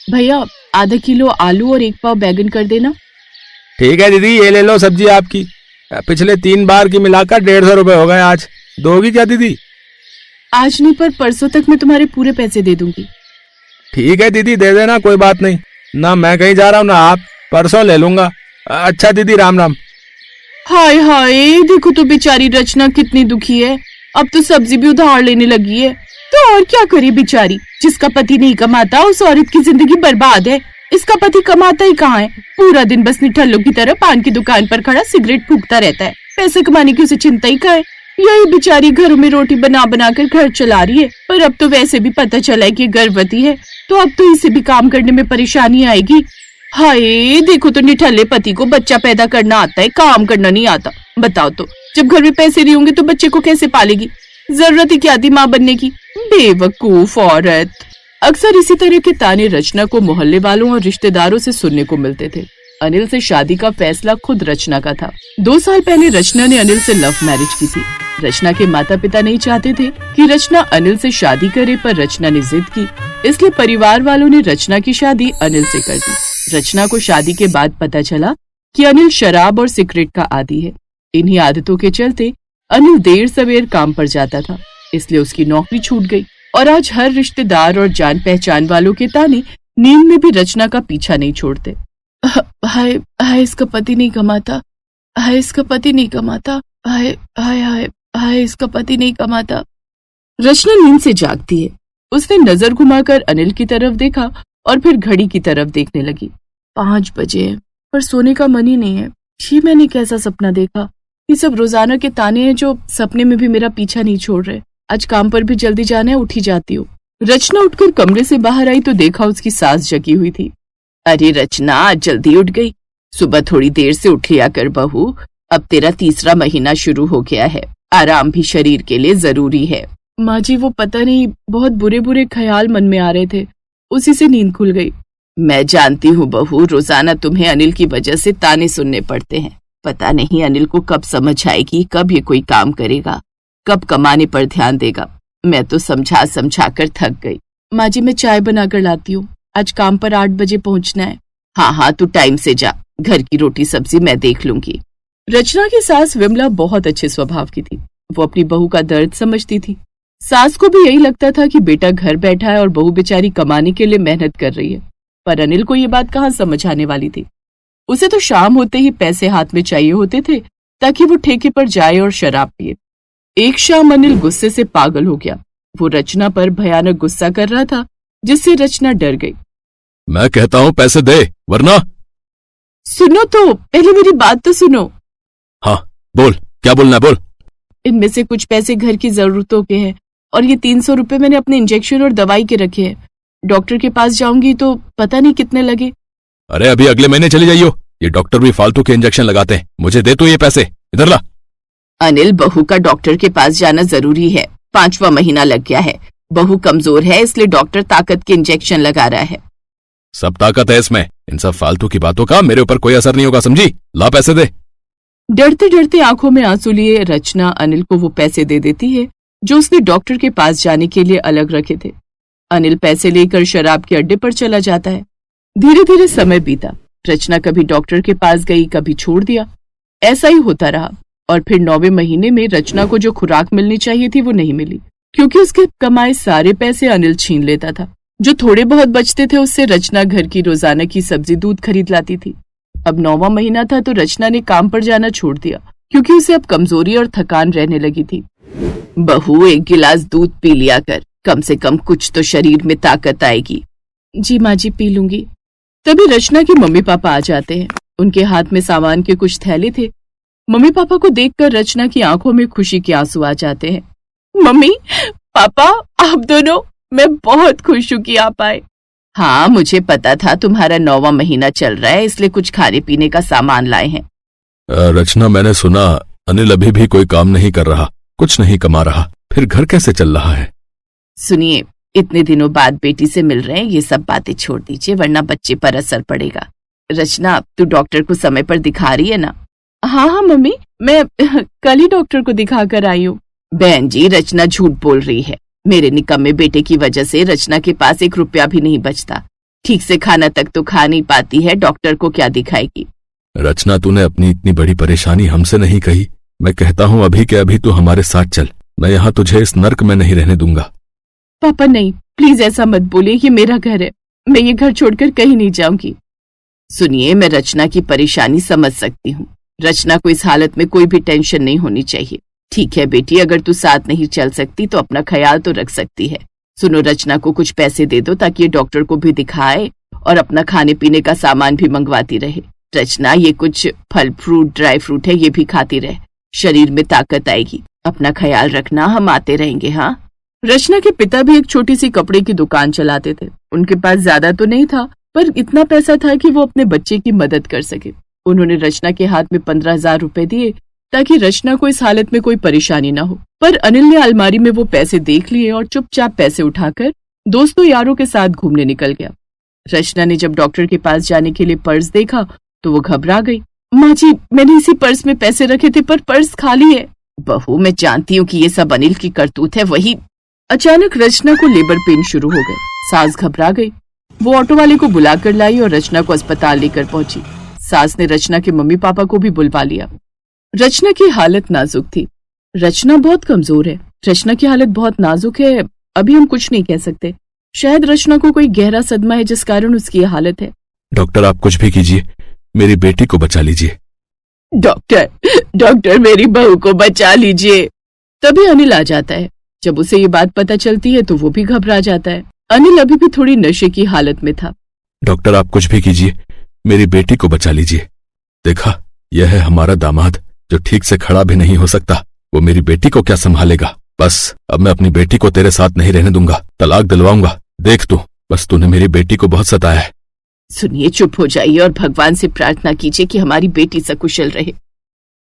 भैया आधा किलो आलू और 1 पाव बैगन कर देना। ठीक है दीदी, ये ले लो सब्जी आपकी। पिछले 3 बार की मिलाकर 150 रुपए हो गए। आज दोगी क्या दीदी? आज नहीं पर परसों तक मैं तुम्हारे पूरे पैसे दे दूंगी। ठीक है दीदी, दे देना, कोई बात नहीं। ना मैं कहीं जा रहा हूँ ना आप, परसों ले लूंगा। अच्छा दीदी, राम राम। हाय हाय, देखो तो बेचारी रचना कितनी दुखी है। अब तो सब्जी भी उधार लेने लगी है। तो और क्या करे बेचारी, जिसका पति नहीं कमाता उस औरत की जिंदगी बर्बाद है। इसका पति कमाता ही कहाँ है, पूरा दिन बस निठल्लों की तरह पान की दुकान पर खड़ा सिगरेट फूकता रहता है। पैसे कमाने की उसे चिंता ही कहाँ है। यही बेचारी घरों में रोटी बना बना कर घर चला रही है। पर अब तो वैसे भी पता चला है कि गर्भवती है, तो अब तो इसे भी काम करने में परेशानी आएगी। हाय, देखो तो निठल्ले पति को बच्चा पैदा करना आता है, काम करना नहीं आता। बताओ तो, जब घर में पैसे नहीं होंगे तो बच्चे को कैसे पालेगी? जरूरत ही क्या थी माँ बनने की, बेवकूफ औरत। अक्सर इसी तरह के ताने रचना को मोहल्ले वालों और रिश्तेदारों से सुनने को मिलते थे। अनिल से शादी का फैसला खुद रचना का था। 2 साल पहले रचना ने अनिल से लव मैरिज की थी। रचना के माता पिता नहीं चाहते थे कि रचना अनिल से शादी करे, पर रचना ने जिद की, इसलिए परिवार वालों ने रचना की शादी अनिल से कर दी। रचना को शादी के बाद पता चला कि अनिल शराब और सिगरेट का आदी है। इन्हीं आदतों के चलते अनिल देर सवेर काम पर जाता था, इसलिए उसकी नौकरी छूट गई और आज हर रिश्तेदार और जान पहचान वालों के ताने नींद में भी रचना का पीछा नहीं छोड़ते। हाय हाय, इसका पति नहीं कमाता। हाय, इसका पति नहीं कमाता। हाय हाय हाय हाय, इसका पति नहीं कमाता। रचना नींद से जागती है। उसने नजर घुमाकर अनिल की तरफ देखा और फिर घड़ी की तरफ देखने लगी। 5 बजे हैं, पर सोने का मन ही नहीं है। ये मैंने कैसा सपना देखा? ये सब रोजाना के ताने हैं जो सपने में भी मेरा पीछा नहीं छोड़ रहे। आज काम पर भी जल्दी जाना है, उठी जाती हूँ। रचना उठकर कमरे से बाहर आई तो देखा उसकी सास जगी हुई थी। अरे रचना, आज जल्दी उठ गई? सुबह थोड़ी देर से उठ लिया कर बहू, अब तेरा 3रा महीना शुरू हो गया है, आराम भी शरीर के लिए जरूरी है। माँ जी, वो पता नहीं बहुत बुरे बुरे ख्याल मन में आ रहे थे, उसी से नींद खुल गई। मैं जानती हूँ बहू, रोजाना तुम्हें अनिल की वजह से ताने सुनने पड़ते हैं। पता नहीं अनिल को कब समझ आएगी, कब ये कोई काम करेगा, कब कमाने पर ध्यान देगा। मैं तो समझा समझा कर थक गई। माँ जी, मैं चाय बनाकर लाती हूँ, आज काम पर 8 बजे पहुँचना है। हाँ हाँ, तू टाइम से जा, घर की रोटी सब्जी मैं देख लूंगी। रचना की सास विमला बहुत अच्छे स्वभाव की थी। वो अपनी बहू का दर्द समझती थी। सास को भी यही लगता था कि बेटा घर बैठा है और बहू बेचारी कमाने के लिए मेहनत कर रही है। पर अनिल को ये बात कहाँ समझ आने वाली थी। उसे तो शाम होते ही पैसे हाथ में चाहिए होते थे ताकि वो ठेके पर जाए और शराब पिए। एक शाम अनिल गुस्से से पागल हो गया। वो रचना पर भयानक गुस्सा कर रहा था, जिससे रचना डर गई। मैं कहता हूँ पैसे दे, वरना। सुनो तो, पहले मेरी बात तो सुनो। हाँ बोल, क्या बोलना बोल। इनमें से कुछ पैसे घर की जरूरतों के हैं और ये 300 रुपए मैंने अपने इंजेक्शन और दवाई के रखे हैं। डॉक्टर के पास जाऊंगी तो पता नहीं कितने लगे। अरे अभी अगले महीने चली जाइयो, ये डॉक्टर भी फालतू के इंजेक्शन लगाते हैं। मुझे दे तो ये पैसे, इधर ला। अनिल, बहू का डॉक्टर के पास जाना जरूरी है। 5वां महीना लग गया है, बहू कमजोर है, इसलिए डॉक्टर ताकत के इंजेक्शन लगा रहा है। सब ताकत है इसमें, इन सब फालतू की बातों का मेरे ऊपर कोई असर नहीं होगा, समझी? ला पैसे दे। डरते डरते आंखों में आंसू लिए रचना अनिल को वो पैसे दे देती है जो उसने डॉक्टर के पास जाने के लिए अलग रखे थे। अनिल पैसे लेकर शराब के अड्डे पर चला जाता है। धीरे धीरे समय बीता। रचना कभी डॉक्टर के पास गई, कभी छोड़ दिया। ऐसा ही होता रहा और फिर 9वें महीने में रचना को जो खुराक मिलनी चाहिए थी वो नहीं मिली, क्योंकि उसके कमाए सारे पैसे अनिल छीन लेता था। जो थोड़े बहुत बचते थे उससे रचना घर की रोजाना की सब्जी दूध खरीद लाती थी। अब 9वां महीना था तो रचना ने काम पर जाना छोड़ दिया, क्योंकि उसे अब कमजोरी और थकान रहने लगी थी। बहू, 1 गिलास दूध पी लिया कर, कम से कम कुछ तो शरीर में ताकत आएगी। जी माँ जी, पी लूंगी। तभी रचना के मम्मी पापा आ जाते हैं। उनके हाथ में सामान के कुछ थैले थे। मम्मी पापा को देखकर रचना की आंखों में खुशी के आंसू आ जाते हैं। मम्मी पापा, आप दोनों, मैं बहुत खुश हूँ कि आप आए। हाँ, मुझे पता था तुम्हारा 9वां महीना चल रहा है, इसलिए कुछ खाने पीने का सामान लाए हैं। रचना, मैंने सुना अनिल अभी भी कोई काम नहीं कर रहा, कुछ नहीं कमा रहा, फिर घर कैसे चल रहा है? सुनिए, इतने दिनों बाद बेटी से मिल रहे हैं, ये सब बातें छोड़ दीजिए वरना बच्चे पर असर पड़ेगा। रचना, तू डॉक्टर को समय पर दिखा रही है ना? हाँ हाँ मम्मी, मैं कल ही डॉक्टर को दिखा कर आई हूँ। बहन जी, रचना झूठ बोल रही है। मेरे निकम्मे बेटे की वजह से रचना के पास 1 रुपया भी नहीं बचता। ठीक से खाना तक तो खा नहीं पाती है, डॉक्टर को क्या दिखाएगी। रचना, तूने अपनी इतनी बड़ी परेशानी हमसे नहीं कही। मैं कहता हूँ अभी के अभी तू हमारे साथ चल। मैं यहाँ तुझे इस नर्क में नहीं रहने दूंगा। पापा नहीं, प्लीज ऐसा मत बोलिए, ये मेरा घर है, मैं ये घर छोड़कर कहीं नहीं जाऊंगी। सुनिए, मैं रचना की परेशानी समझ सकती हूँ। रचना को इस हालत में कोई भी टेंशन नहीं होनी चाहिए। ठीक है बेटी, अगर तू साथ नहीं चल सकती तो अपना ख्याल तो रख सकती है। सुनो, रचना को कुछ पैसे दे दो ताकि ये डॉक्टर को भी दिखाए और अपना खाने पीने का सामान भी मंगवाती रहे। रचना, ये कुछ फल फ्रूट, ड्राई फ्रूट है, ये भी खाती रहे, शरीर में ताकत आएगी। अपना ख्याल रखना, हम आते रहेंगे। हाँ। रचना के पिता भी एक छोटी सी कपड़े की दुकान चलाते थे। उनके पास ज्यादा तो नहीं था, पर इतना पैसा था कि वो अपने बच्चे की मदद कर सके। उन्होंने रचना के हाथ में 15,000 रुपए दिए ताकि रचना को इस हालत में कोई परेशानी ना हो। पर अनिल ने अलमारी में वो पैसे देख लिए और चुपचाप पैसे उठाकर दोस्तों यारों के साथ घूमने निकल गया। रचना ने जब डॉक्टर के पास जाने के लिए पर्स देखा तो वो घबरा गई। माँ जी, मैंने इसी पर्स में पैसे रखे थे पर पर्स खाली है। बहू, मैं जानती हूँ कि ये सब अनिल की करतूत है, वही। अचानक रचना को लेबर पेन शुरू हो गए। सास घबरा गई। वो ऑटो वाले को बुलाकर लाई और रचना को अस्पताल लेकर पहुंची। सास ने रचना के मम्मी पापा को भी बुलवा लिया। रचना की हालत नाजुक थी। रचना बहुत कमजोर है। रचना की हालत बहुत नाजुक है, अभी हम कुछ नहीं कह सकते। शायद रचना को कोई गहरा सदमा है जिस कारण उसकी यह हालत है। डॉक्टर, आप कुछ भी कीजिए, मेरी बेटी को बचा लीजिए। डॉक्टर, मेरी बहू को बचा लीजिए। तभी अनिल आ जाता है। जब उसे ये बात पता चलती है तो वो भी घबरा जाता है। अनिल अभी भी थोड़ी नशे की हालत में था। डॉक्टर, आप कुछ भी कीजिए, मेरी बेटी को बचा लीजिए। देखा, यह है हमारा दामाद जो ठीक से खड़ा भी नहीं हो सकता। वो मेरी बेटी को क्या संभालेगा। बस अब मैं अपनी बेटी को तेरे साथ नहीं रहने दूंगा, तलाक दिलवाऊंगा। देख तू, बस तूने मेरी बेटी को बहुत सताया है। सुनिए, चुप हो जाइए और भगवान से प्रार्थना कीजिए कि हमारी बेटी सकुशल रहे।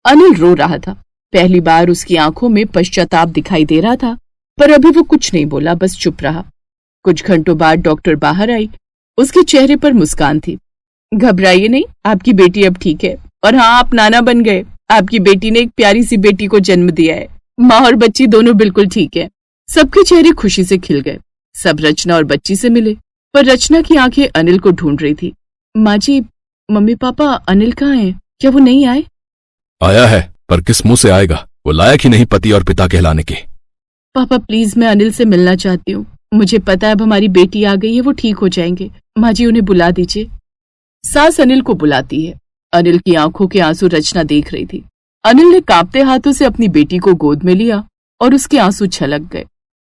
अनिल रो रहा था। पहली बार उसकी आंखों में पश्चाताप दिखाई दे रहा था, पर अभी वो कुछ नहीं बोला, बस चुप रहा। कुछ घंटों बाद डॉक्टर बाहर आई। उसके चेहरे पर मुस्कान थी। घबराइए नहीं, आपकी बेटी अब ठीक है। और हाँ, आप नाना बन गए। आपकी बेटी ने एक प्यारी सी बेटी को जन्म दिया है। माँ और बच्ची दोनों बिल्कुल ठीक है। सबके चेहरे खुशी से खिल गए। सब रचना और बच्ची से मिले, पर रचना की आंखें अनिल को ढूंढ रही थी। माँ जी, मम्मी पापा, अनिल कहाँ हैं? क्या वो नहीं आए? आया है, पर किस मुंह से आएगा? वो लायक ही नहीं पति और पिता कहलाने के। पापा प्लीज, मैं अनिल से मिलना चाहती हूँ। मुझे पता है अब हमारी बेटी आ गई है, वो ठीक हो जाएंगे। माँ जी, उन्हें बुला दीजिए। सास अनिल को बुलाती है। अनिल की आंखों के आंसू रचना देख रही थी। अनिल ने कांपते हाथों से अपनी बेटी को गोद में लिया और उसके आंसू छलक गए।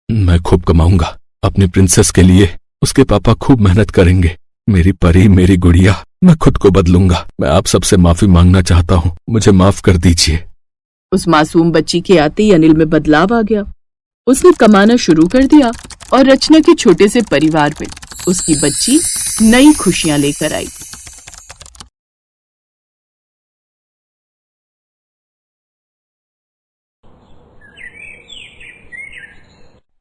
मैं खूब कमाऊंगा अपनी प्रिंसेस के लिए। उसके पापा खूब मेहनत करेंगे। मेरी परी, मेरी गुड़िया, मैं खुद को बदलूंगा। मैं आप सबसे माफी मांगना चाहता हूँ, मुझे माफ कर दीजिए। उस मासूम बच्ची के आते ही अनिल में बदलाव आ गया। उसने कमाना शुरू कर दिया और रचना के छोटे से परिवार में उसकी बच्ची नई खुशियां लेकर आई।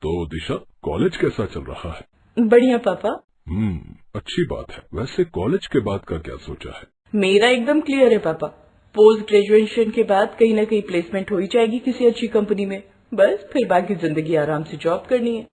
तो दिशा, कॉलेज कैसा चल रहा है? बढ़िया पापा। अच्छी बात है। वैसे कॉलेज के बाद का क्या सोचा है? मेरा एकदम क्लियर है पापा। पोस्ट ग्रेजुएशन के बाद कहीं ना कहीं प्लेसमेंट हो ही जाएगी किसी अच्छी कंपनी में। बस फिर बाकी जिंदगी आराम से जॉब करनी है।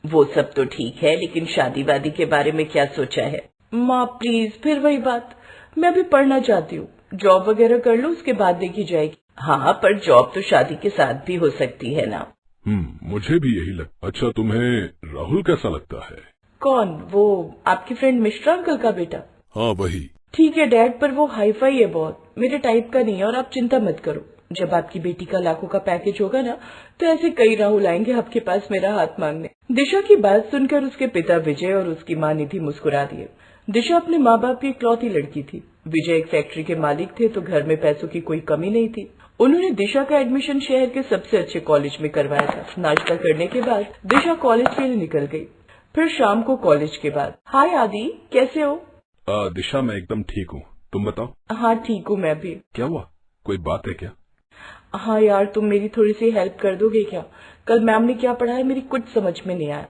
वो सब तो ठीक है, लेकिन शादी वादी के बारे में क्या सोचा है? माँ प्लीज, फिर वही बात। मैं अभी पढ़ना चाहती हूँ। जॉब वगैरह कर लो, उसके बाद देखी जाएगी। हाँ, पर जॉब तो शादी के साथ भी हो सकती है ना। मुझे भी यही लगता। अच्छा, तुम्हें राहुल कैसा लगता है? कौन? वो आपकी फ्रेंड मिश्रा अंकल का बेटा? हाँ, वही। ठीक है डैड, पर वो हाई फाई है बहुत, मेरे टाइप का नहीं है। और आप चिंता मत करो, जब आपकी बेटी का लाखों का पैकेज होगा ना, तो ऐसे कई राहुल आएंगे आपके पास मेरा हाथ मांगने। दिशा की बात सुनकर उसके पिता विजय और उसकी माँ निधि मुस्कुरा दिए। दिशा अपने माँ बाप की इकलौती लड़की थी। विजय एक फैक्ट्री के मालिक थे, तो घर में पैसों की कोई कमी नहीं थी। उन्होंने दिशा का एडमिशन शहर के सबसे अच्छे कॉलेज में करवाया था। नाश्ता करने के बाद दिशा कॉलेज के लिए निकल गई। फिर शाम को कॉलेज के बाद। हाय आदि, कैसे हो? दिशा, मैं एकदम ठीक हूँ, तुम बताओ। हाँ ठीक हूँ मैं भी। क्या हुआ? कोई बात है क्या? हाँ यार, तुम मेरी थोड़ी सी हेल्प कर दोगे क्या? कल मैम ने क्या पढ़ाया मेरी कुछ समझ में नहीं आया।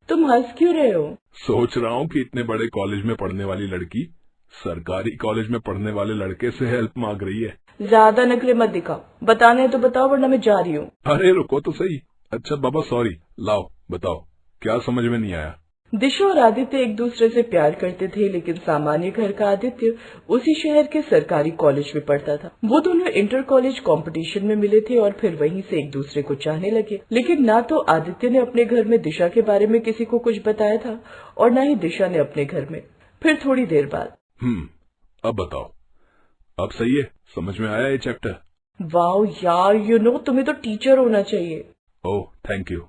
तुम हंस क्यों रहे हो? सोच रहा हूँ कि इतने बड़े कॉलेज में पढ़ने वाली लड़की सरकारी कॉलेज में पढ़ने वाले लड़के से हेल्प मांग रही है। ज्यादा नखरे मत दिखाओ, बताने तो बताओ वरना मैं जा रही हूँ। अरे रुको तो सही। अच्छा बाबा, सॉरी। लाओ बताओ, क्या समझ में नहीं आया? दिशा और आदित्य एक दूसरे से प्यार करते थे, लेकिन सामान्य घर का आदित्य उसी शहर के सरकारी कॉलेज में पढ़ता था। वो दोनों इंटर कॉलेज कंपटीशन में मिले थे और फिर वहीं से एक दूसरे को चाहने लगे। लेकिन ना तो आदित्य ने अपने घर में दिशा के बारे में किसी को कुछ बताया था और ना ही दिशा ने अपने घर में। फिर थोड़ी देर बाद अब बताओ, अब सही है, समझ में आया ये चैप्टर? वाओ यार, तुम्हें तो टीचर होना चाहिए। ओह थैंक यू,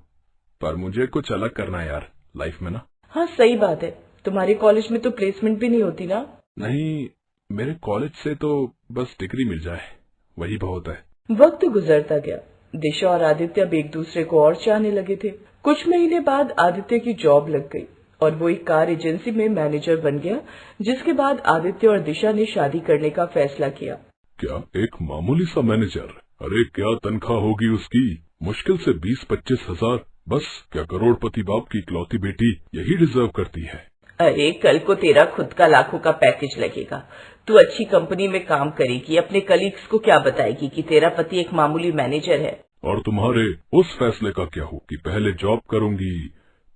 पर मुझे कुछ अलग करना है यार लाइफ में ना। हाँ सही बात है, तुम्हारे कॉलेज में तो प्लेसमेंट भी नहीं होती ना। नहीं, मेरे कॉलेज से तो बस डिग्री मिल जाए वही बहुत है। वक्त गुजरता गया। दिशा और आदित्य अब एक दूसरे को और चाहने लगे थे। कुछ महीने बाद आदित्य की जॉब लग गई और वो एक कार एजेंसी में मैनेजर बन गया, जिसके बाद आदित्य और दिशा ने शादी करने का फैसला किया। क्या एक मामूली सा मैनेजर? अरे क्या तनख्वाह होगी उसकी? मुश्किल से 20-25 हजार। बस क्या करोड़पति बाप की इकलौती बेटी यही डिजर्व करती है। अरे कल को तेरा खुद का लाखों का पैकेज लगेगा, तू अच्छी कंपनी में काम करेगी, अपने कलीग्स को क्या बताएगी कि तेरा पति एक मामूली मैनेजर है। और तुम्हारे उस फैसले का क्या हो कि पहले जॉब करूंगी,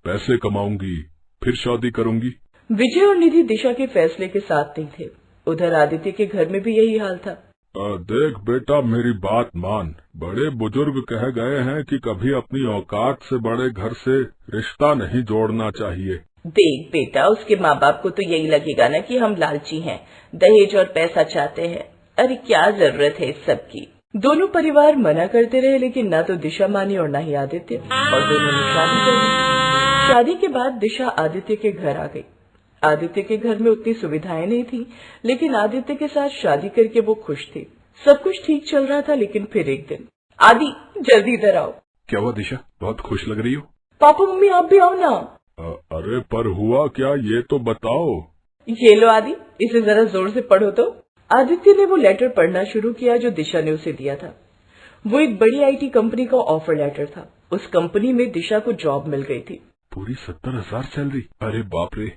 पैसे कमाऊंगी, फिर शादी करूंगी? विजय और निधि दिशा के फैसले के साथ नहीं थे। उधर आदित्य के घर में भी यही हाल था। देख बेटा, मेरी बात मान। बड़े बुजुर्ग कह गए हैं कि कभी अपनी औकात से बड़े घर से रिश्ता नहीं जोड़ना चाहिए। देख बेटा, उसके माँ बाप को तो यही लगेगा ना कि हम लालची हैं, दहेज और पैसा चाहते हैं। अरे क्या जरूरत है इस सब की। दोनों परिवार मना करते रहे, लेकिन ना तो दिशा मानी और ना ही आदित्य, और दोनों ने शादी कर ली। शादी के बाद दिशा आदित्य के घर आ गई। आदित्य के घर में उतनी सुविधाएं नहीं थी, लेकिन आदित्य के साथ शादी करके वो खुश थे। सब कुछ ठीक चल रहा था, लेकिन फिर एक दिन, आदि जल्दी इधर आओ। क्या हुआ दिशा, बहुत खुश लग रही हो? पापा मम्मी आप भी आओ ना। अरे पर हुआ क्या, ये तो बताओ। ये लो आदि, इसे जरा जोर से पढ़ो तो। आदित्य ने वो लेटर पढ़ना शुरू किया जो दिशा ने उसे दिया था। वो एक बड़ी IT कंपनी का ऑफर लेटर था। उस कंपनी में दिशा को जॉब मिल गई थी। पूरी 70,000 सैलरी? अरे बाप रे।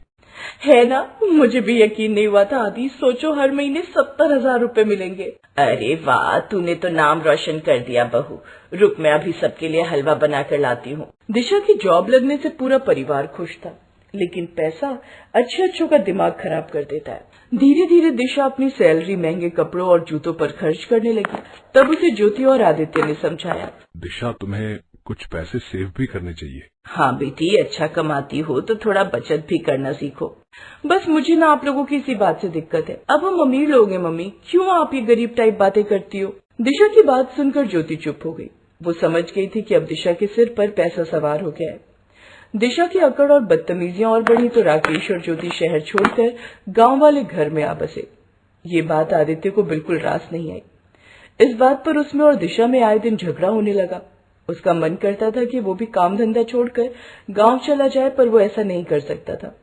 है ना, मुझे भी यकीन नहीं हुआ था आदि। सोचो हर महीने 70,000 रूपए मिलेंगे। अरे वाह, तूने तो नाम रोशन कर दिया बहू। रुक, मैं अभी सबके लिए हलवा बना कर लाती हूँ। दिशा की जॉब लगने से पूरा परिवार खुश था, लेकिन पैसा अच्छों का दिमाग खराब कर देता है। धीरे धीरे दिशा अपनी सैलरी महंगे कपड़ों और जूतों पर खर्च करने लगी। तब उसे ज्योति और आदित्य ने समझाया, दिशा तुम्हें कुछ पैसे सेव भी करने चाहिए। हाँ बेटी, अच्छा कमाती हो तो थोड़ा बचत भी करना सीखो। बस मुझे ना आप लोगों की इसी बात से दिक्कत है। अब हम अमीर लोग हैं मम्मी, क्यों आप ये गरीब टाइप बातें करती हो? दिशा की बात सुनकर ज्योति चुप हो गई। वो समझ गई थी कि अब दिशा के सिर पर पैसा सवार हो गया है। दिशा की अकड़ और बदतमीजियां और बढ़ी तो राकेश और ज्योति शहर छोड़कर गांव वाले घर में आ बसे। ये बात आदित्य को बिल्कुल रास नहीं आई। इस बात पर उसमें और दिशा में आए दिन झगड़ा होने लगा। उसका मन करता था कि वो भी काम धंधा छोड़कर गांव चला जाए, पर वो ऐसा नहीं कर सकता था।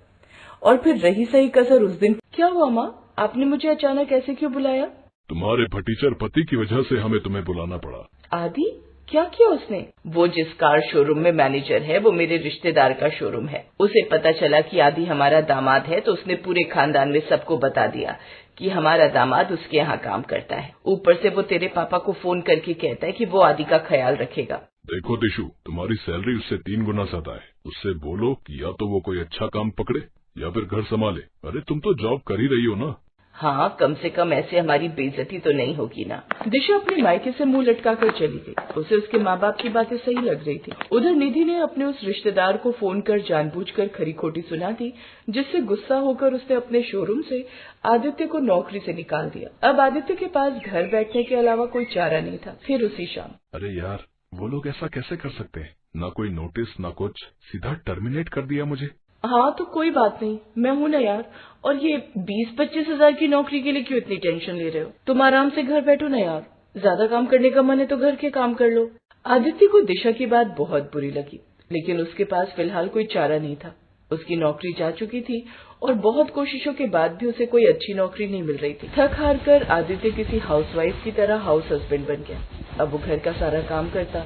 और फिर रही सही कसर उस दिन। क्या हुआ माँ, आपने मुझे अचानक ऐसे क्यों बुलाया? तुम्हारे भटीचर पति की वजह से हमें तुम्हें बुलाना पड़ा। आदि, क्या किया उसने? वो जिस कार शोरूम में मैनेजर है वो मेरे रिश्तेदार का शोरूम है। उसे पता चला कि आदि हमारा दामाद है, तो उसने पूरे खानदान में सबको बता दिया कि हमारा दामाद उसके यहाँ काम करता है। ऊपर से वो तेरे पापा को फोन करके कहता है कि वो आदि का ख्याल रखेगा। देखो दिशु, तुम्हारी सैलरी उससे 3 गुना ज्यादा है। उससे बोलो कि या तो वो कोई अच्छा काम पकड़े या फिर घर संभाले। अरे तुम तो जॉब कर ही रही हो ना। हाँ, कम से कम ऐसे हमारी बेइज्जती तो नहीं होगी ना। दिशा अपने मायके से मुंह लटकाकर चली गई। उसे उसके माँ बाप की बातें सही लग रही थी। उधर निधि ने अपने उस रिश्तेदार को फोन कर जानबूझकर खरी खोटी सुना दी, जिससे गुस्सा होकर उसने अपने शोरूम से आदित्य को नौकरी से निकाल दिया। अब आदित्य के पास घर बैठने के अलावा कोई चारा नहीं था। फिर उसी शाम, अरे यार, वो लोग ऐसा कैसे कर सकते हैं? ना कोई नोटिस ना कुछ, सीधा टर्मिनेट कर दिया मुझे। हाँ तो कोई बात नहीं, मैं हूँ ना यार। और ये 20-25 हजार की नौकरी के लिए क्यों इतनी टेंशन ले रहे हो? तुम आराम से घर बैठो ना यार। ज्यादा काम करने का मन है तो घर के काम कर लो। आदित्य को दिशा की बात बहुत बुरी लगी, लेकिन उसके पास फिलहाल कोई चारा नहीं था। उसकी नौकरी जा चुकी थी और बहुत कोशिशों के बाद भी उसे कोई अच्छी नौकरी नहीं मिल रही थी। थक हार कर आदित्य किसी हाउसवाइफ की तरह हाउस हस्बैंड बन गया। अब वो घर का सारा काम करता,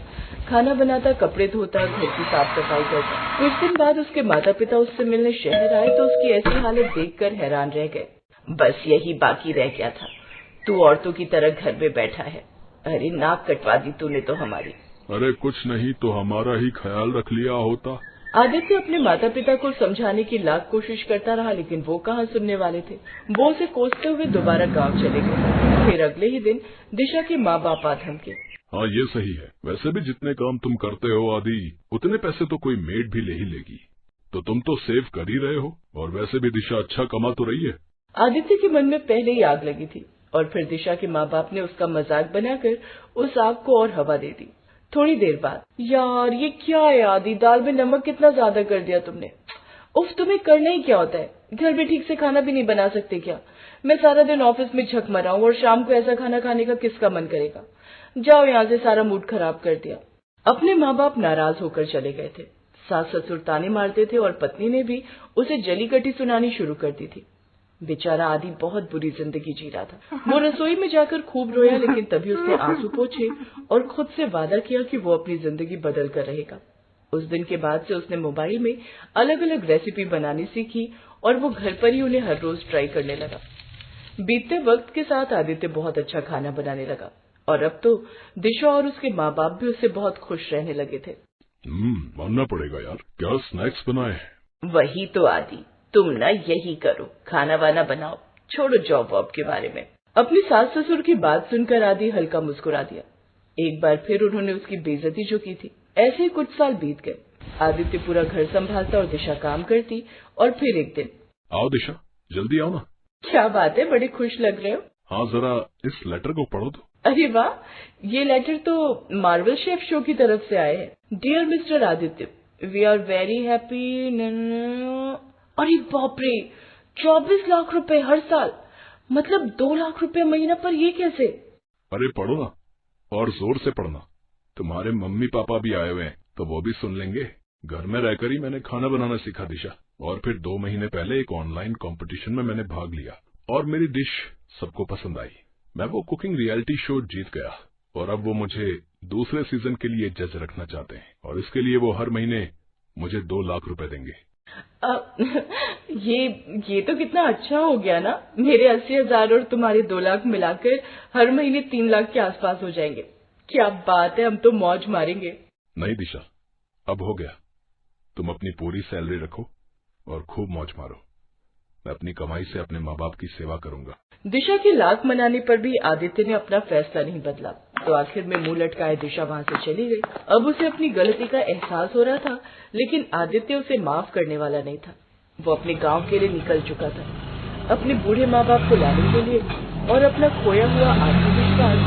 खाना बनाता, कपड़े धोता, घर की साफ सफाई करता। कुछ दिन बाद उसके माता पिता उससे मिलने शहर आए तो उसकी ऐसी हालत देखकर हैरान रह गए। बस यही बाकी रह गया था, तू औरतों की तरह घर में बैठा है। अरे नाक कटवा दी तूने तो हमारी। अरे कुछ नहीं तो हमारा ही ख्याल रख लिया होता। आदित्य अपने माता पिता को समझाने की लाख कोशिश करता रहा, लेकिन वो कहाँ सुनने वाले थे। वो उसे कोसते हुए दोबारा गांव चले गए। फिर अगले ही दिन दिशा के माँ बाप आ धमके। हाँ, ये सही है। वैसे भी जितने काम तुम करते हो आदि, उतने पैसे तो कोई मेड भी ले ही लेगी, तो तुम तो सेव कर ही रहे हो। और वैसे भी दिशा अच्छा कमा तो रही है। आदित्य के मन में पहले ही आग लगी थी और फिर दिशा के माँ बाप ने उसका मजाक बनाकर उस आग को और हवा दे दी। थोड़ी देर बाद, यार ये क्या है आदि, दाल में नमक कितना ज्यादा कर दिया तुमने। उफ, तुम्हें करना ही क्या होता है? घर में ठीक से खाना भी नहीं बना सकते क्या? मैं सारा दिन ऑफिस में झक मरा हूँ और शाम को ऐसा खाना खाने का किसका मन करेगा? जाओ यहाँ से, सारा मूड खराब कर दिया। अपने माँ बाप नाराज होकर चले गए थे। सास ससुर ताने मारते थे और पत्नी ने भी उसे जली कटी सुनानी शुरू कर दी थी। बेचारा आदि बहुत बुरी जिंदगी जी रहा था। वो रसोई में जाकर खूब रोया, लेकिन तभी उसने आंसू पोंछे और खुद से वादा किया कि वो अपनी जिंदगी बदल कर रहेगा। उस दिन के बाद से उसने मोबाइल में अलग अलग रेसिपी बनानी सीखी और वो घर पर ही उन्हें हर रोज ट्राई करने लगा। बीतते वक्त के साथ आदित्य बहुत अच्छा खाना बनाने लगा और अब तो दिशा और उसके माँ बाप भी उससे बहुत खुश रहने लगे थे। मानना पड़ेगा यार, क्या स्नैक्स बनाए हैं। वही तो आदि, तुम ना यही करो, खाना वाना बनाओ, छोड़ो जॉब वॉब के बारे में। अपनी सास ससुर की बात सुनकर आदि हल्का मुस्कुरा दिया। एक बार फिर उन्होंने उसकी बेइज्जती जो की थी। ऐसे ही कुछ साल बीत गए। आदित्य पूरा घर संभालता और दिशा काम करती। और फिर एक दिन, आओ दिशा, जल्दी आओ ना। क्या बात है, बड़े खुश लग रहे हो। हाँ, जरा इस लेटर को पढ़ो तो। अरे वाह, ये लेटर तो मार्वल शेफ शो की तरफ से आए हैं। Dear mister Aditya, we are very happy. अरे बाप रे, 24 लाख रुपए हर साल, मतलब 2 लाख रुपए महीना पर, ये कैसे? अरे पढ़ो ना, और जोर से पढ़ना। तुम्हारे मम्मी पापा भी आए हुए हैं तो वो भी सुन लेंगे। घर में रहकर ही मैंने खाना बनाना सीखा दिशा, और फिर 2 महीने पहले एक ऑनलाइन कंपटीशन में मैंने भाग लिया और मेरी डिश सबको पसंद आई। मैं वो कुकिंग रियलिटी शो जीत गया और अब वो मुझे दूसरे सीजन के लिए जज रखना चाहते हैं और इसके लिए वो हर महीने मुझे 2 लाख रुपए देंगे। ये तो कितना अच्छा हो गया ना। मेरे 80,000 और तुम्हारे 2 लाख मिलाकर हर महीने 3 लाख के आसपास हो जाएंगे। क्या बात है, हम तो मौज मारेंगे। नहीं दिशा, अब हो गया। तुम अपनी पूरी सैलरी रखो और खूब मौज मारो। मैं अपनी कमाई से अपने माँ बाप की सेवा करूंगा। दिशा की लाख मनाने पर भी आदित्य ने अपना फैसला नहीं बदला, तो आखिर में मुंह लटकाए दिशा वहां से चली गई। अब उसे अपनी गलती का एहसास हो रहा था, लेकिन आदित्य उसे माफ करने वाला नहीं था। वो अपने गांव के लिए निकल चुका था, अपने बूढ़े माँ बाप को लाने के लिए और अपना खोया हुआ आत्मविश्वास